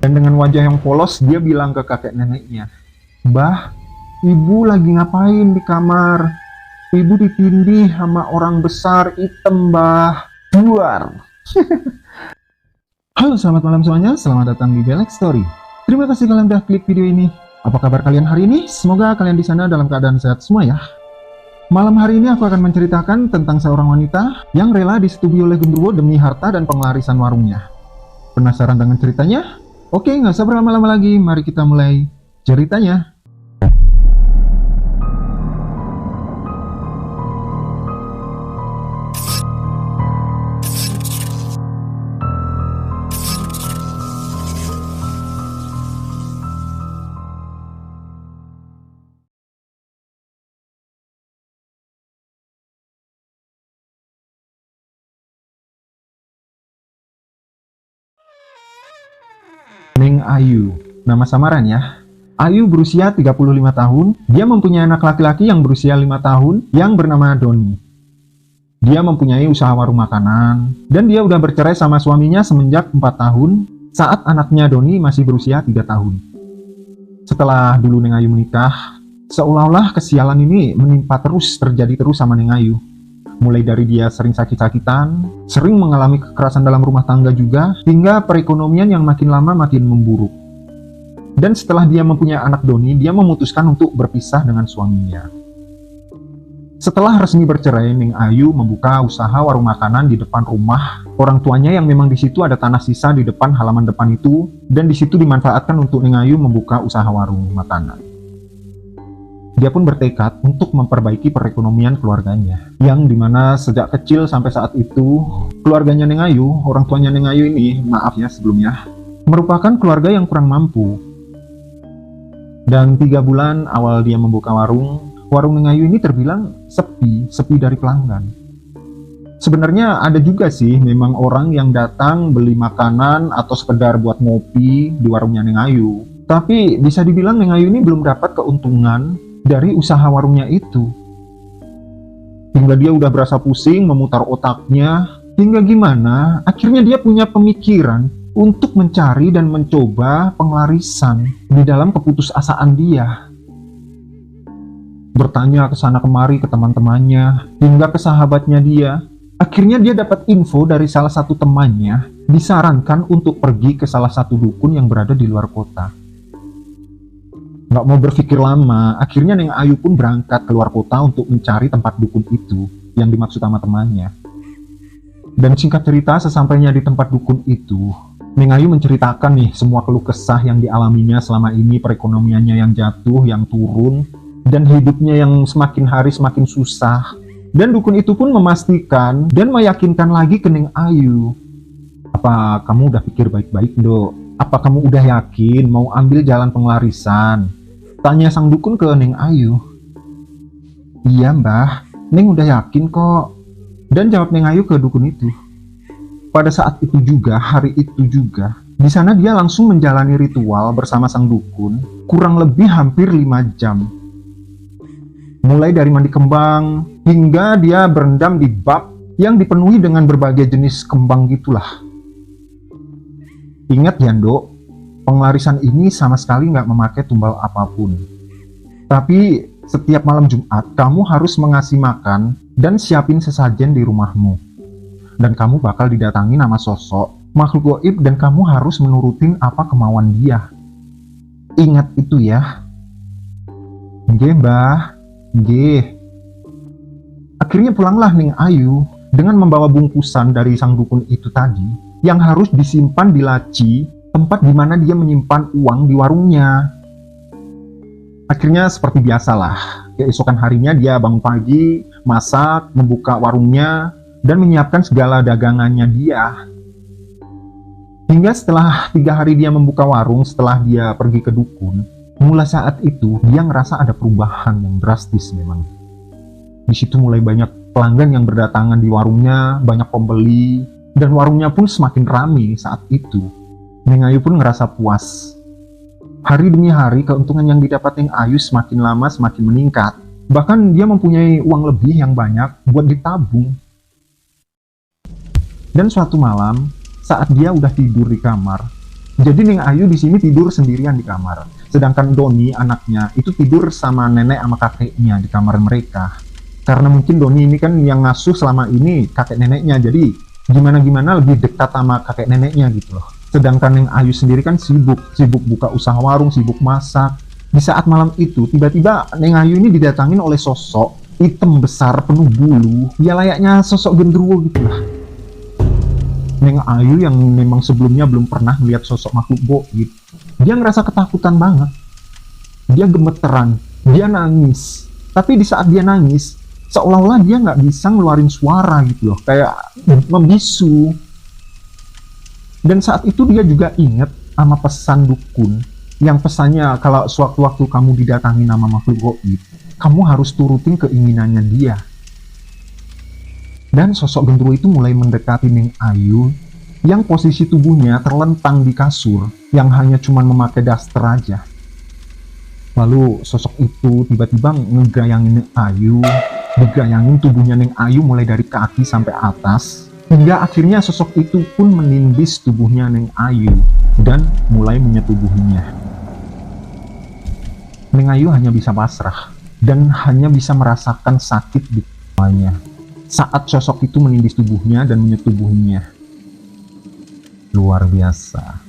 Dan dengan wajah yang polos, dia bilang ke kakek neneknya, "Mbah, ibu lagi ngapain di kamar? Ibu ditindih sama orang besar hitam, Mbah. Luar." Halo, selamat malam semuanya. Selamat datang di Belek Story. Terima kasih kalian udah klik video ini. Apa kabar kalian hari ini? Semoga kalian di sana dalam keadaan sehat semua ya. Malam hari ini aku akan menceritakan tentang seorang wanita yang rela disetujui oleh genderuwo demi harta dan penglarisan warungnya. Penasaran dengan ceritanya? Oke, nggak usah berlama-lama lagi. Mari kita mulai ceritanya. Neng Ayu, nama samaran ya. Ayu berusia 35 tahun, dia mempunyai anak laki-laki yang berusia 5 tahun yang bernama Doni. Dia mempunyai usaha warung makanan, dan dia udah bercerai sama suaminya semenjak 4 tahun saat anaknya Doni masih berusia 3 tahun. Setelah dulu Neng Ayu menikah, seolah-olah kesialan ini menimpa terjadi terus sama Neng Ayu. Mulai dari dia sering sakit-sakitan, sering mengalami kekerasan dalam rumah tangga juga, hingga perekonomian yang makin lama makin memburuk. Dan setelah dia mempunyai anak Doni, dia memutuskan untuk berpisah dengan suaminya. Setelah resmi bercerai, Neng Ayu membuka usaha warung makanan di depan rumah orang tuanya yang memang di situ ada tanah sisa di depan halaman depan itu, dan di situ dimanfaatkan untuk Neng Ayu membuka usaha warung makanan. Dia pun bertekad untuk memperbaiki perekonomian keluarganya, yang dimana sejak kecil sampai saat itu, keluarganya Neng Ayu, orang tuanya Neng Ayu ini, maaf ya sebelumnya, merupakan keluarga yang kurang mampu. Dan 3 bulan awal dia membuka warung Neng Ayu ini terbilang sepi dari pelanggan. Sebenarnya ada juga sih memang orang yang datang beli makanan atau sekedar buat ngopi di warungnya Neng Ayu. Tapi bisa dibilang Neng Ayu ini belum dapat keuntungan dari usaha warungnya itu. Hingga dia udah berasa pusing memutar otaknya, hingga gimana akhirnya dia punya pemikiran untuk mencari dan mencoba penglarisan di dalam keputusasaan dia. Bertanya ke sana kemari ke teman-temannya, hingga ke sahabatnya dia. Akhirnya dia dapat info dari salah satu temannya, disarankan untuk pergi ke salah satu dukun yang berada di luar kota. Nggak mau berpikir lama, akhirnya Neng Ayu pun berangkat keluar kota untuk mencari tempat dukun itu yang dimaksud sama temannya. Dan singkat cerita, sesampainya di tempat dukun itu, Neng Ayu menceritakan nih semua keluh kesah yang dialaminya selama ini, perekonomiannya yang jatuh, yang turun, dan hidupnya yang semakin hari semakin susah. Dan dukun itu pun memastikan dan meyakinkan lagi ke Neng Ayu, "Apa kamu udah pikir baik-baik, Dok? Apa kamu udah yakin mau ambil jalan penglarisan?" Tanya sang dukun ke Neng Ayu. "Iya Mbah, Neng udah yakin kok." Dan jawab Neng Ayu ke dukun itu. Pada saat itu juga, hari itu juga, di sana dia langsung menjalani ritual bersama sang dukun kurang lebih hampir 5 jam. Mulai dari mandi kembang, hingga dia berendam di bak yang dipenuhi dengan berbagai jenis kembang gitulah. Ingat ya Dok, penglarisan ini sama sekali nggak memakai tumbal apapun. Tapi setiap malam Jumat, kamu harus mengasih makan dan siapin sesajen di rumahmu. Dan kamu bakal didatangi nama sosok makhluk gaib dan kamu harus menurutin apa kemauan dia. Ingat itu ya. Nggih Mbah, nggih. Akhirnya pulanglah Neng Ayu dengan membawa bungkusan dari sang dukun itu tadi yang harus disimpan di laci tempat di mana dia menyimpan uang di warungnya. Akhirnya seperti biasalah, keesokan harinya dia bangun pagi, masak, membuka warungnya, dan menyiapkan segala dagangannya dia. Hingga setelah 3 hari dia membuka warung, setelah dia pergi ke dukun, mulai saat itu dia ngerasa ada perubahan yang drastis memang. Di situ mulai banyak pelanggan yang berdatangan di warungnya, banyak pembeli, dan warungnya pun semakin ramai saat itu. Neng Ayu pun ngerasa puas. Hari demi hari, keuntungan yang didapat Neng Ayu semakin lama semakin meningkat. Bahkan dia mempunyai uang lebih yang banyak buat ditabung. Dan suatu malam, saat dia udah tidur di kamar, Jadi Neng Ayu di sini tidur sendirian di kamar. Sedangkan Doni anaknya itu tidur sama nenek sama kakeknya di kamar mereka. Karena mungkin Doni ini kan yang ngasuh selama ini kakek neneknya. Jadi gimana-gimana lebih dekat sama kakek neneknya gitu loh. Sedangkan Neng Ayu sendiri kan sibuk buka usaha warung, sibuk masak. Di saat malam itu tiba-tiba Neng Ayu ini didatangin oleh sosok hitam besar penuh bulu. Ya layaknya sosok genderuwo gitu lah. Neng Ayu yang memang sebelumnya belum pernah melihat sosok makhluk goib, dia ngerasa ketakutan banget. Dia gemeteran, dia nangis. Tapi di saat dia nangis, seolah-olah dia nggak bisa ngeluarin suara gitu loh, kayak membisu. Dan saat itu dia juga ingat sama pesan dukun, yang pesannya kalau sewaktu-waktu kamu didatangi nama makhluk goib, kamu harus turutin keinginannya dia. Dan sosok genderuwo itu mulai mendekati Neng Ayu yang posisi tubuhnya terlentang di kasur yang hanya cuma memakai daster aja. Lalu sosok itu tiba-tiba ngegayangin Neng Ayu, digayangin tubuhnya Neng Ayu mulai dari kaki sampai atas, hingga akhirnya sosok itu pun menindis tubuhnya Neng Ayu dan mulai menyetubuhinya. Neng Ayu hanya bisa pasrah dan hanya bisa merasakan sakit di kepalanya saat sosok itu menindis tubuhnya dan menyetubuhinya. Luar biasa.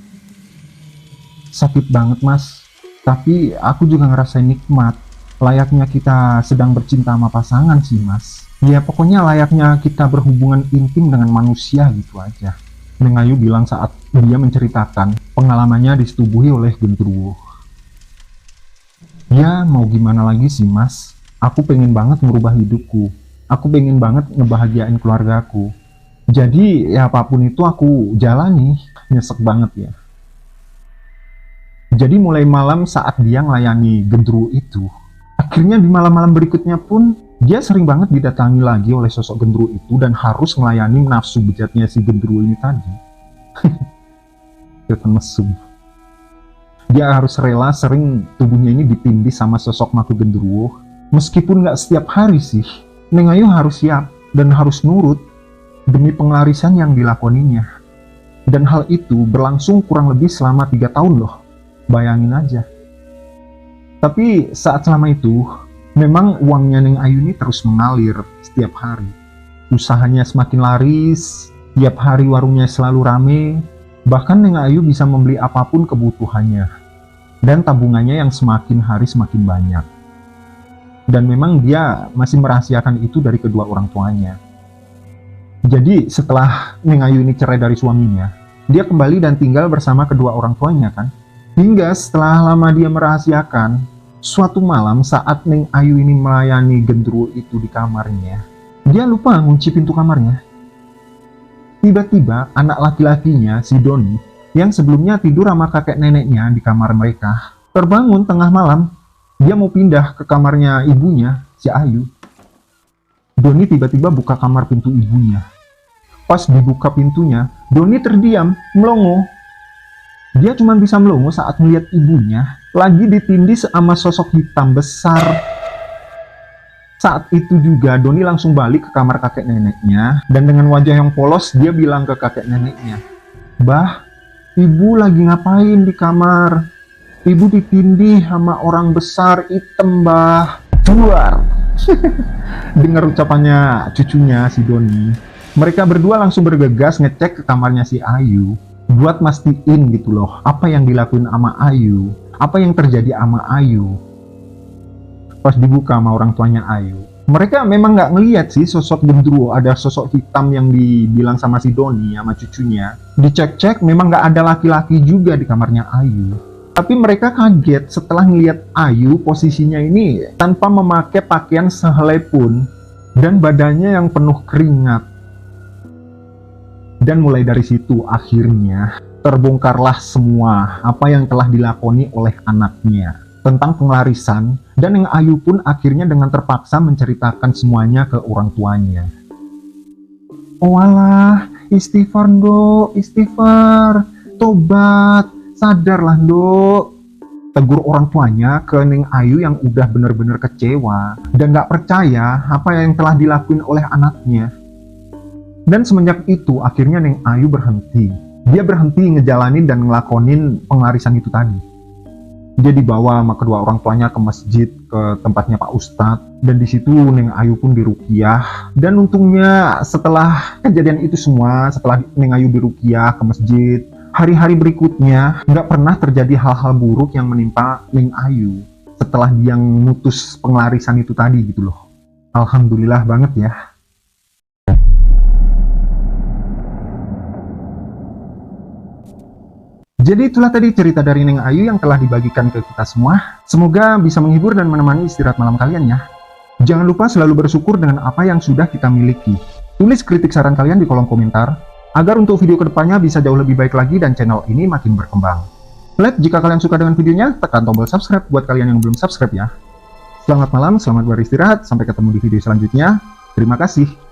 Sakit banget mas, tapi aku juga ngerasain nikmat. Layaknya kita sedang bercinta sama pasangan sih mas. Ya pokoknya layaknya kita berhubungan intim dengan manusia gitu aja. Neng Ayu bilang saat dia menceritakan pengalamannya disetubuhi oleh genderuwo. Ya mau gimana lagi sih mas, aku pengen banget merubah hidupku. Aku pengen banget ngebahagiain keluargaku. Jadi ya apapun itu aku jalani. Nyesek banget ya. Jadi mulai malam saat dia ngelayani genderuwo itu, akhirnya di malam-malam berikutnya pun dia sering banget didatangi lagi oleh sosok genderuwo itu dan harus melayani nafsu bejatnya si genderuwo ini tadi. Kelihatan mesum. Dia harus rela sering tubuhnya ini ditindih sama sosok makhluk genderuwo. Meskipun nggak setiap hari sih, Neng Ayu harus siap dan harus nurut demi penglarisan yang dilakoninya. Dan hal itu berlangsung kurang lebih selama 3 tahun loh. Bayangin aja. Tapi saat selama itu, memang uangnya Neng Ayu ini terus mengalir setiap hari. Usahanya semakin laris, tiap hari warungnya selalu rame, bahkan Neng Ayu bisa membeli apapun kebutuhannya. Dan tabungannya yang semakin hari semakin banyak. Dan memang dia masih merahasiakan itu dari kedua orang tuanya. Jadi setelah Neng Ayu ini cerai dari suaminya, dia kembali dan tinggal bersama kedua orang tuanya kan. Hingga setelah lama dia merahasiakan, suatu malam saat Neng Ayu ini melayani genderuwo itu di kamarnya, dia lupa ngunci pintu kamarnya. Tiba-tiba anak laki-lakinya, si Doni, yang sebelumnya tidur sama kakek neneknya di kamar mereka, terbangun tengah malam. Dia mau pindah ke kamarnya ibunya, si Ayu. Doni tiba-tiba buka kamar pintu ibunya. Pas dibuka pintunya, Doni terdiam, melongo. Dia cuma bisa melongo saat melihat ibunya lagi ditindih sama sosok hitam besar. Saat itu juga Doni langsung balik ke kamar kakek neneknya dan dengan wajah yang polos dia bilang ke kakek neneknya, "Bah, ibu lagi ngapain di kamar? Ibu ditindih sama orang besar hitam, bah." Keluar. Dengar ucapannya cucunya si Doni, mereka berdua langsung bergegas ngecek ke kamarnya si Ayu buat mastiin gitu loh, apa yang dilakuin sama Ayu, apa yang terjadi sama Ayu. Pas dibuka sama orang tuanya Ayu, mereka memang nggak ngelihat sih sosok genderuwo, ada sosok hitam yang dibilang sama si Doni sama cucunya. Dicek-cek memang nggak ada laki-laki juga di kamarnya Ayu. Tapi mereka kaget setelah ngelihat Ayu posisinya ini tanpa memakai pakaian sehelai pun dan badannya yang penuh keringat. Dan mulai dari situ akhirnya terbongkarlah semua apa yang telah dilakoni oleh anaknya tentang penglarisan, dan Neng Ayu pun akhirnya dengan terpaksa menceritakan semuanya ke orang tuanya. "Oh alah, istighfar Nduk, istighfar, tobat. Sadarlah Nduk," tegur orang tuanya ke Neng Ayu yang udah bener-bener kecewa dan gak percaya apa yang telah dilakuin oleh anaknya. Dan semenjak itu akhirnya Neng Ayu berhenti dia berhenti ngejalanin dan ngelakonin penglarisan itu tadi. Dia dibawa sama kedua orang tuanya ke masjid, ke tempatnya Pak Ustadz, dan di situ Neng Ayu pun diruqyah. Dan untungnya setelah kejadian itu semua, setelah Neng Ayu diruqyah ke masjid, hari-hari berikutnya nggak pernah terjadi hal-hal buruk yang menimpa Neng Ayu setelah dia memutus penglarisan itu tadi gitu loh. Alhamdulillah banget ya. Jadi itulah tadi cerita dari Neng Ayu yang telah dibagikan ke kita semua. Semoga bisa menghibur dan menemani istirahat malam kalian ya. Jangan lupa selalu bersyukur dengan apa yang sudah kita miliki. Tulis kritik saran kalian di kolom komentar, agar untuk video kedepannya bisa jauh lebih baik lagi dan channel ini makin berkembang. Jika kalian suka dengan videonya, tekan tombol subscribe buat kalian yang belum subscribe ya. Selamat malam, selamat beristirahat, sampai ketemu di video selanjutnya. Terima kasih.